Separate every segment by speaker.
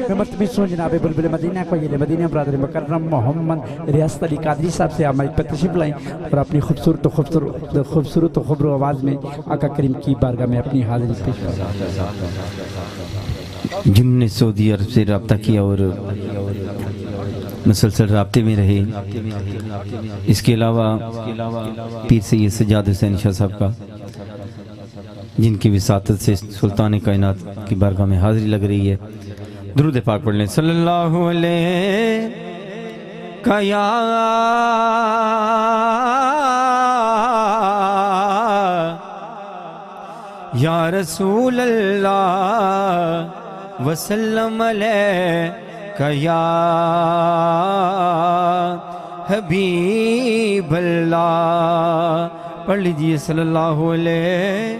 Speaker 1: میں ملتمس ہوں جناب بلبل مدینہ کو یہ مدینہ برادر مکرم محمد ریاست علی قادری صاحب سے ہماری پر تشریف لائیں اور اپنی خوبصورت و خبر آواز میں آقا کریم کی بارگاہ میں اپنی حاضری پیش کریں۔
Speaker 2: جن نے سعودی عرب سے رابطہ کیا اور مسلسل رابطے میں رہے، اس کے علاوہ پیر سید سجاد حسین شاہ صاحب کا جن کی وساطت سے سلطان کائنات کی بارگاہ میں حاضری لگ رہی ہے، درود پاک پڑھ لیں۔ صلی اللہ علیہ یا یا رسول اللہ وسلم علیہ یا حبیب اللہ، پڑھ لیجئے صلی اللہ علیہ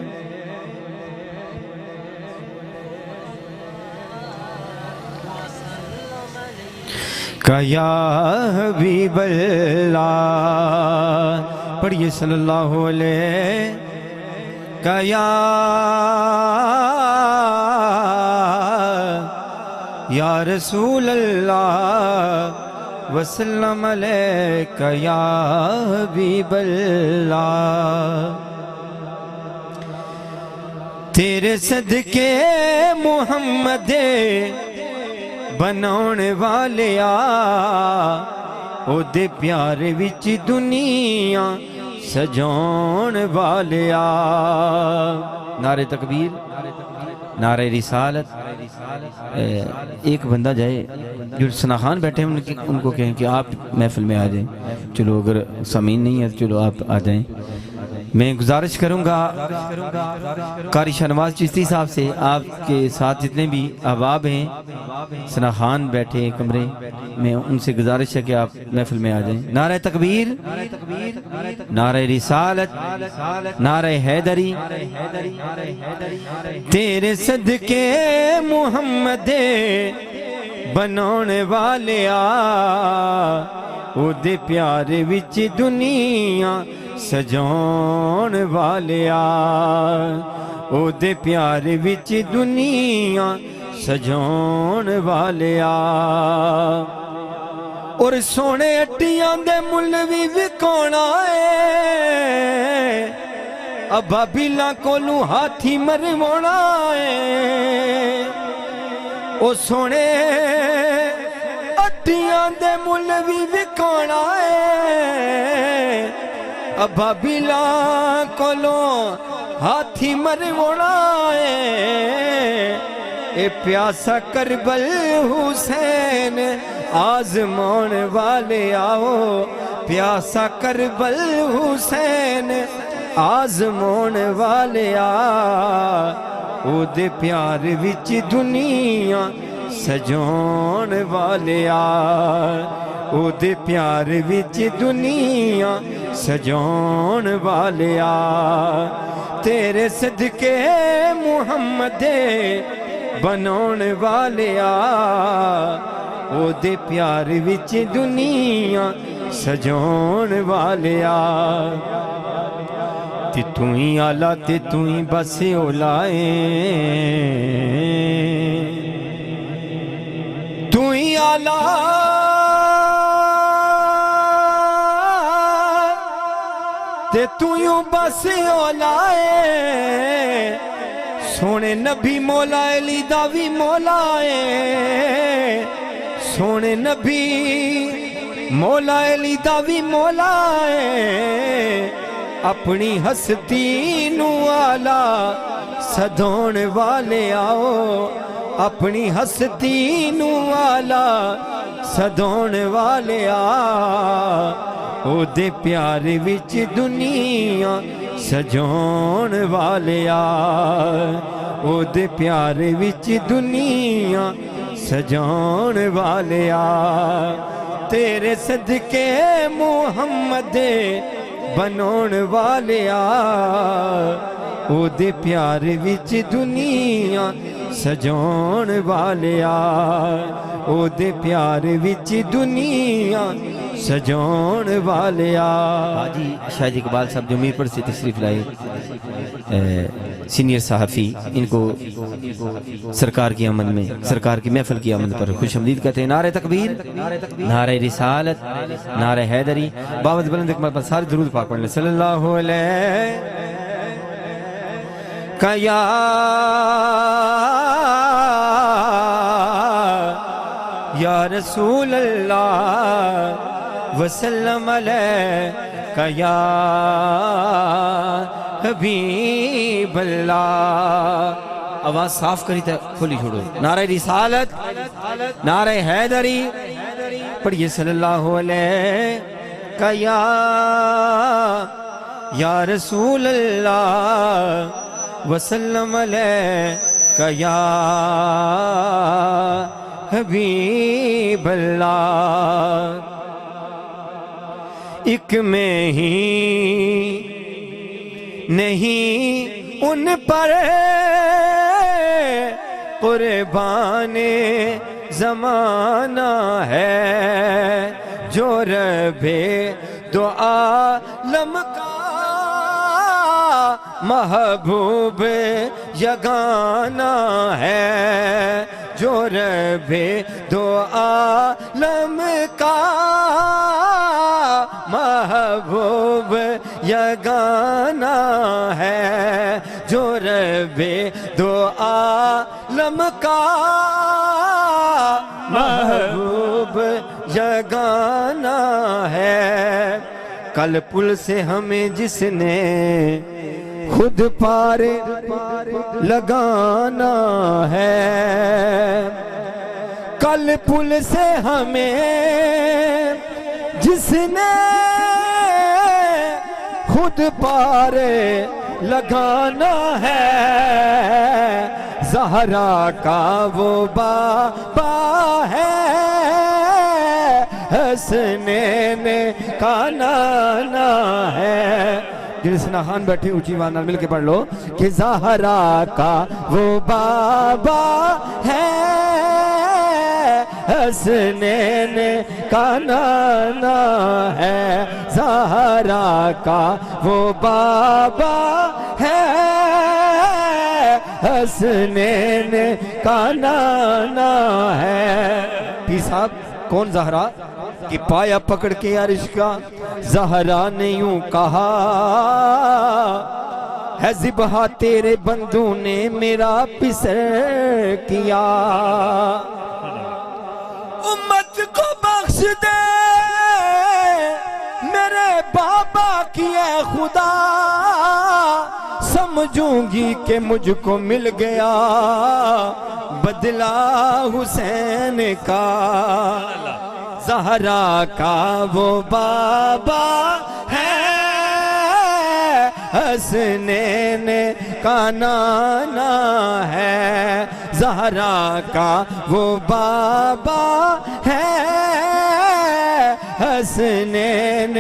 Speaker 2: یا حبیب اللہ، پڑھیے صلی اللہ علیہ یا رسول اللہ وسلم علیک یا حبیب اللہ، تیرے صدقے محمد بناؤن والیا او دے پیارے وچ دنیا سجاؤن والیا، نعرہ تکبیر، نعرہ رسالت۔ ایک بندہ جائے جو سناخان بیٹھے ہیں ان کو کہیں کہ آپ محفل میں آ جائیں، چلو اگر سامعین نہیں ہے چلو آپ آ جائیں۔ میں گزارش کروں گا قاری شاہنواز چشتی صاحب سے، آپ کے ساتھ جتنے بھی احباب ہیں سناخان بیٹھے ہیں کمرے میں، ان سے گزارش ہے کہ آپ محفل میں آ جائیں۔ نعرہ تکبیر، نعرہ رسالت، نعرہ حیدری، تیرے صدقے محمد بناؤن والیا او دے پیارے وچ دنیا سجاؤن والیا، او دے پیارے وچ دنیا سجاؤن والیا، اور سونے اٹیاں دے مل بھی وکونا ہے، ابا بیلاں کولوں ہاتھی مروانا ہے، او سونے اٹیاں دے مل بھی وکونا ہے، ابا بیلاں کولوں ہاتھی مروانا ہے، اے پیاسا کربل حسین آزمان والے آؤ، پیاسا کربل حسین آزمان والے او دے پیار وچ دنیا سجاؤن والے او دے پیار وچ دنیا سجاؤن والے تیرے صدقے محمد بناؤن والے او دے پیار وچ دنیا سجاؤن والے تے تو ہی آلہ تے تو ہی بس اولائے، تو ہی آلہ تے تو ہی بس اولائے، سونے نبی مولا علی دا بھی مولا ہے، سونے نبی مولا علی دا بھی مولا ہے، اپنی ہستی نو آلہ سدھون والے آؤ، اپنی ہستی نو آلہ سدھون والے او دے پیار وچ دنیا سجاؤن والے او دے پیار وچ دنیا سجاؤن والے تیرے صدقے محمد بناؤن والے او دے پیار وچ دنیا سجاؤن والے او دے پیار وچ دنیا سجون والیا. حاجی شاہد اقبال صاحب جو میر پر سے تشریف لائے، سینئر صحافی، ان کو سرکار کی آمد میں، سرکار کی محفل کی آمد پر خوش آمدید کہتے ہیں. نعرہ تکبیر، نعرہ رسالت، نعرہ حیدری. باوت بلند اکمل پر سارے درود پاک پڑھ لیں. صلی اللہ علیہ کیا یا رسول اللہ وسلم علیہ یا حبیب اللہ. آواز صاف کری تو کھولی چھوڑو. نعرہ رسالت، نعرہ حیدری پڑھئے. صلی اللہ علیہ یا رسول اللہ وسلم علیہ یا حبیب اللہ. ایک میں ہی نہیں ان پر قربان زمانہ ہے، جو رب دو عالم کا محبوب یگانہ ہے، جو رب دو عالم کا محبوب یگانہ ہے، جو رب دو عالم کا محبوب یگانہ ہے. کل پل سے ہمیں جس نے خود پار لگانا ہے، کل پل سے ہمیں جس نے خود پار لگانا ہے، زہرا کا وہ بابا ہے، حسنین کا نانا ہے. جلسنا خان بیٹھے اونچی آواز نال مل کے پڑھ لو کہ زہرا کا وہ بابا ہے، حسنین کا نانا ہے، زہرا کا وہ بابا ہے، حسنین کا نانا ہے. پیر صاحب کون زہرا کہ پایا پکڑ کے عرش کا، زہرا نے یوں کہا ہے ذبح تیرے بندوں نے میرا پسر کیا، امت کو بخش دے میرے بابا کی اے خدا، سمجھوں گی کہ مجھ کو مل گیا بدلہ حسین کا. زہرا کا وہ بابا ہے، حسنین کا نانا ہے، زہرا کا وہ بابا ہے، حسنین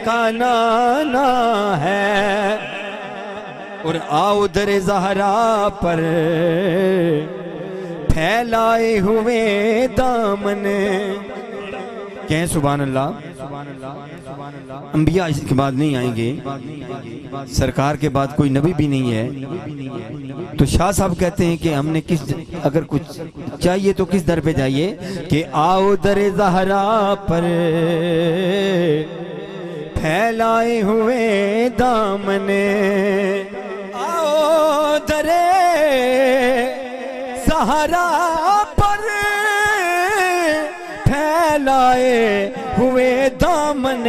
Speaker 2: کا نانا ہے. اور آؤ در زہرا پر پھیلائے ہوئے دامن، کہیں سبحان اللہ. انبیاء اس کے بعد نہیں آئیں گے، سرکار کے بعد کوئی نبی بھی نہیں ہے. تو شاہ صاحب کہتے ہیں کہ ہم نے اگر کچھ چاہیے تو کس در پہ جائیے کہ آؤ در زہرا پر پھیلائے ہوئے دامن، آؤ در زہرا پر پھیلائے ہوئے دامن،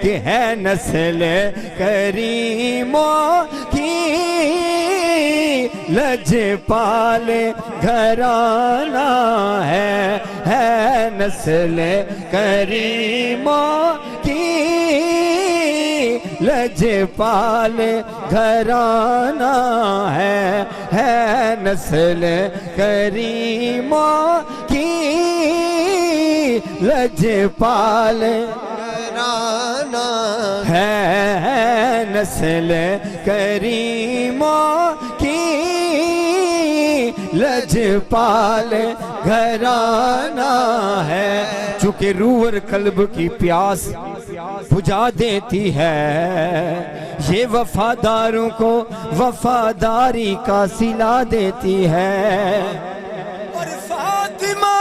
Speaker 2: کہ ہے نسل کریموں کی لجپال گھرانہ ہے نسل کریموں کی لجپال گھرانہ ہے نسل کریموں کی لجپال گھرانہ ہے نسل کریموں کی لجپال گھرانہ ہے، چونکہ روح اور قلب کی پیاس بجھا دیتی ہے، یہ وفاداروں کو وفاداری کا صلہ دیتی ہے۔ اور فاطمہ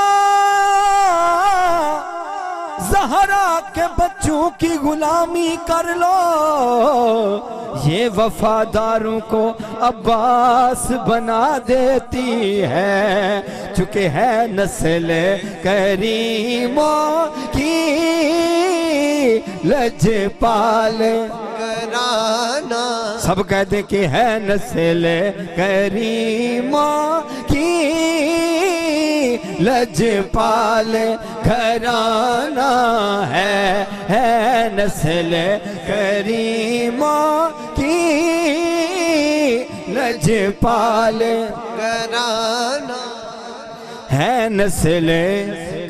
Speaker 2: زہرا کے بچوں کی غلامی کر لو، یہ وفاداروں کو عباس بنا دیتی ہے، چونکہ ہے نسل کریموں کی لجپال گھرانہ، سب کہتے کہ ہے نسل کریموں کی لجپال گھرانہ ہے نسل کریموں کی لجپال گھرانہ، ہے نسل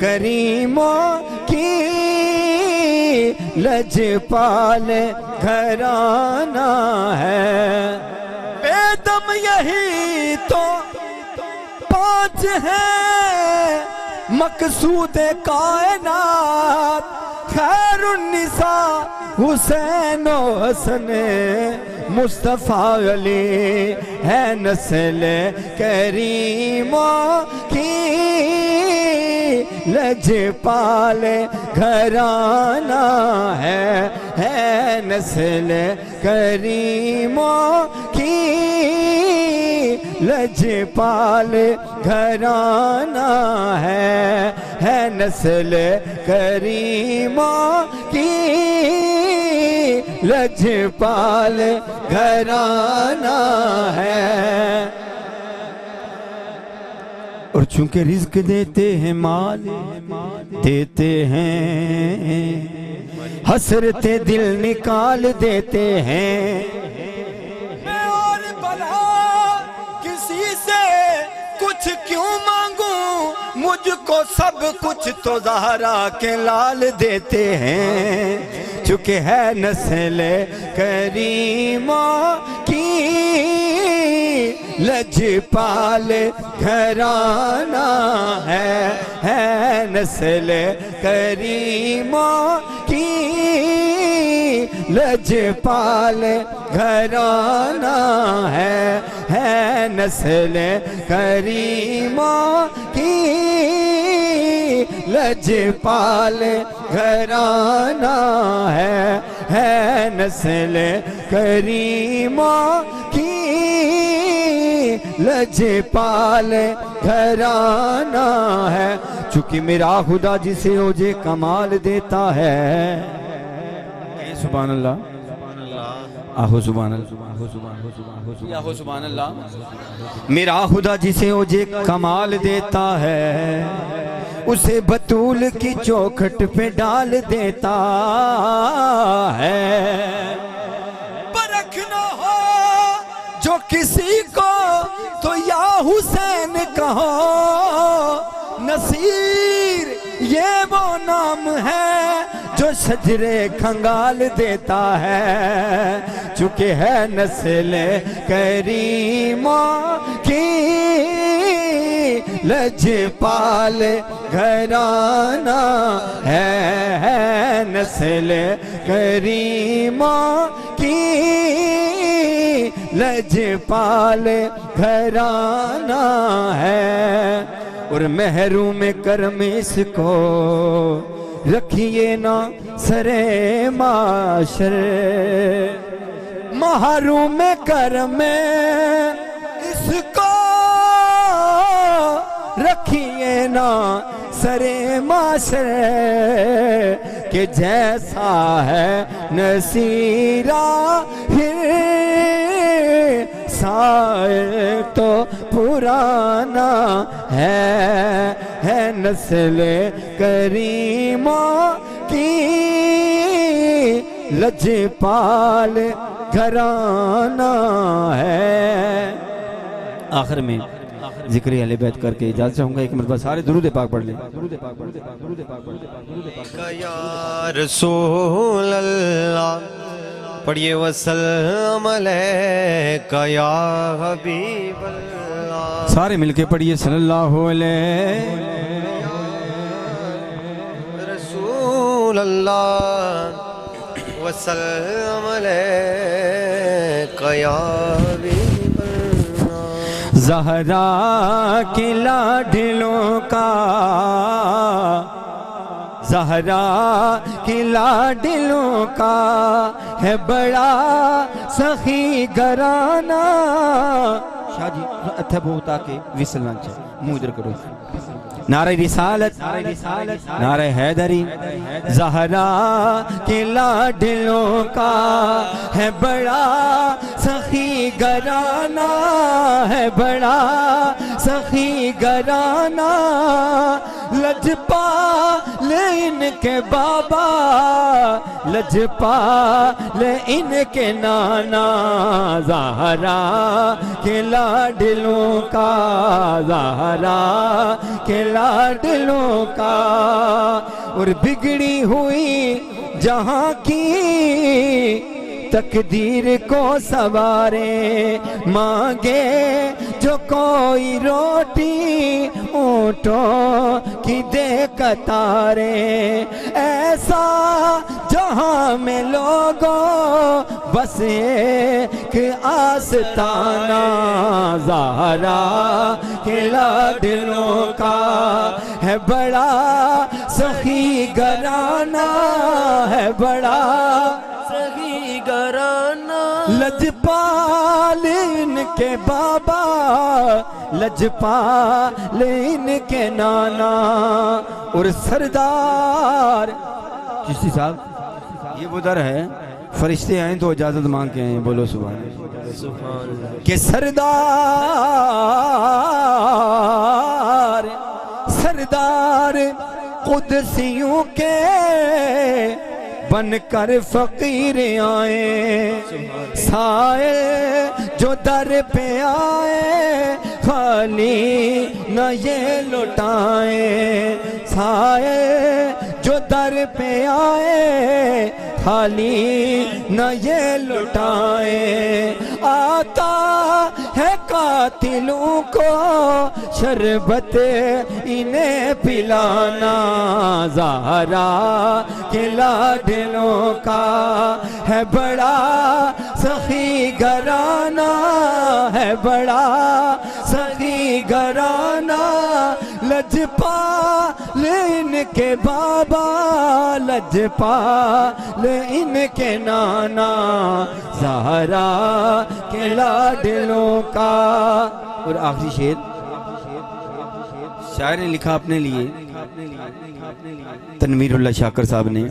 Speaker 2: کریموں کی لجپال گھرانہ ہے۔ بے دم یہی تو پانچ ہیں مقصود کائنات، خیر النساء حسین و حسن مصطفیٰ علی، ہے نسل کریموں کی لجپال گھرانہ ہے نسل کریموں کی لجپال گھرانہ ہے نسل کریموں کی لجپال گھرانہ ہے۔ اور چونکہ رزق دیتے ہیں مال دیتے ہیں، حسرت دل نکال دیتے ہیں، میں اور بھلا کسی سے کچھ کیوں مانگوں، مجھ کو سب کچھ تو زہرا کے لال دیتے ہیں، چونکہ ہے نسل کریموں کی لجپال گھرانہ ہے نسل کریموں کی لجپال گھرانہ ہے نسل کریموں کی لجپال گھرانہ ہے نسل کریموں کی لجپال گھرانہ ہے، چونکہ میرا خدا جسے اوجے کمال دیتا ہے، سبحان اللہ، آہو سبحان اللہ، آہو سبحان اللہ، میرا خدا جسے اوجے کمال دیتا ہے، اسے بطول کی چوکھٹ پہ ڈال دیتا ہے، پرکھنا ہو جو کسی کو تو یا حسین کہو، نصیر یہ وہ نام ہے جو شجرے کھنگال دیتا ہے، چونکہ ہے نسل کریموں کی لجپال گھرانہ ہے نسل کریموں کی لجپال گھرانہ ہے، اور محروم کرم اس کو رکھیے نا سرے معاشر، محروم کرم اس کو رکھیے نا سرے معاشر، کہ جیسا ہے نصیرہ پھر سائر تو پرانا ہے نسل کریموں کی لجپال گھرانہ ہے۔ آخر میں ذکر اہل بیت کر کے اجازت چاہوں گا، ایک مرتبہ سارے درود پاک پڑھ لیں۔
Speaker 3: یا رسول اللہ پڑھئے وسلم علیکہ یا حبیب اللہ۔
Speaker 2: سارے مل کے پڑھیے صلی اللہ علیہ
Speaker 3: رسول اللہ وسلم علیک یا حبیب اللہ
Speaker 2: زہرا کے لاڈلوں کا زہرا کے لاڈلوں کا ہے بڑا سخی گھرانہ شاہ جی اتھے بہتا کے وصل نہ چاہے منہ ادھر کرو نعرہ رسالت نعرہ حیدری زہرا کے لاڈلوں کا ہے بڑا سخی گھرانہ ہے بڑا سخی گھرانہ لجپا لے ان کے بابا لجپا لے ان کے نانا زہرا کے لاڈلوں کا زہرا کے لاڈلوں کا اور بگڑی ہوئی جہاں کی تقدیر کو سوارے مانگے جو کوئی روٹی اونٹوں کی دے قطارے ایسا جہاں میں لوگوں بس ایک آستانہ زہرا کے لاڈلوں کا ہے بڑا سخی گھرانہ ہے بڑا سخی گھرانہ لجپال ان کے بابا لجپال ان کے نانا اور سردار چشتی صاحب یہ وہ در ہے فرشتے آئیں تو اجازت مانگ کے آئیں بولو سبحان اللہ کہ سردار قدسیوں کے بن کر فقیر آئے سائے جو در پہ آئے خالی نہ یہ لٹائیں سائے جو در پہ آئے خالی نہ یہ لٹائیں آتا ہے قاتلوں کو شربت انہیں پلانا زہرا کے لاڈلوں کا ہے بڑا سخی گھرانہ ہے بڑا سخی گھرانہ لجپال ان کے بابا لجپال ان کے نانا زہرا کے لاڈلوں کا اور آخری شعر شاعر نے لکھا اپنے لیے تنویر اللہ شاکر صاحب نے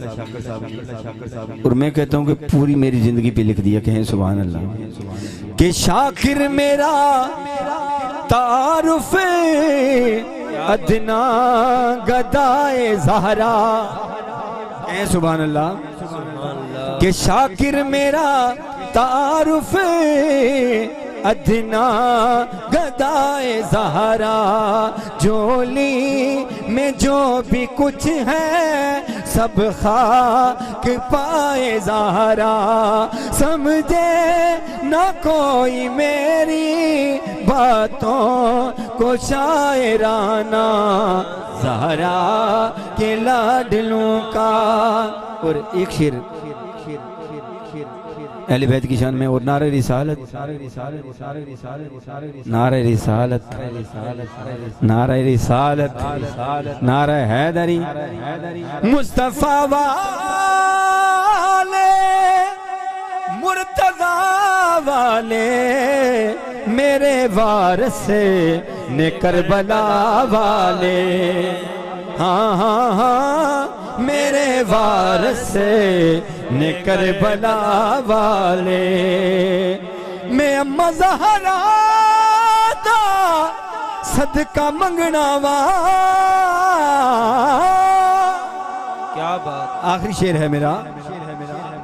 Speaker 2: اور میں کہتا ہوں کہ پوری میری زندگی پہ لکھ دیا کہیں سبحان اللہ کہ شاکر میرا تعارف ادنا گدائے زہرا اے سبحان اللہ کہ شاکر میرا تعارف ادنا گدائے زہرا جولی میں جو بھی کچھ ہے سب خاک پائے زہرا سمجھے نہ کوئی میری باتوں کو شاعرانہ زہرا کے لاڈلوں کا اور ایک شعر اہل بیت کی شان میں اور نعرہ رسالت نعرہ رسالت نعرہ رسالت نعرہ حیدری مصطفیٰ والے مرتضیٰ والے میرے وارث نے کربلا والے ہاں ہاں ہاں میرے وارث نے کربلا والے میں اما زہرا دا صدقہ منگنا وا کیا بات آخری شعر ہے میرا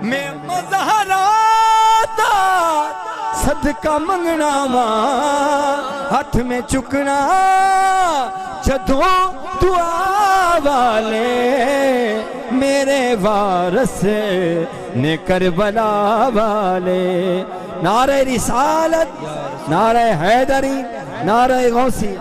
Speaker 2: میں اما زہرا دا صدقہ منگنا وا ہاتھ میں چکنا جدوں دعا والے میرے وارث نے کربلا والے نعرہ رسالت نعرہ حیدری
Speaker 4: نعرہ غوثی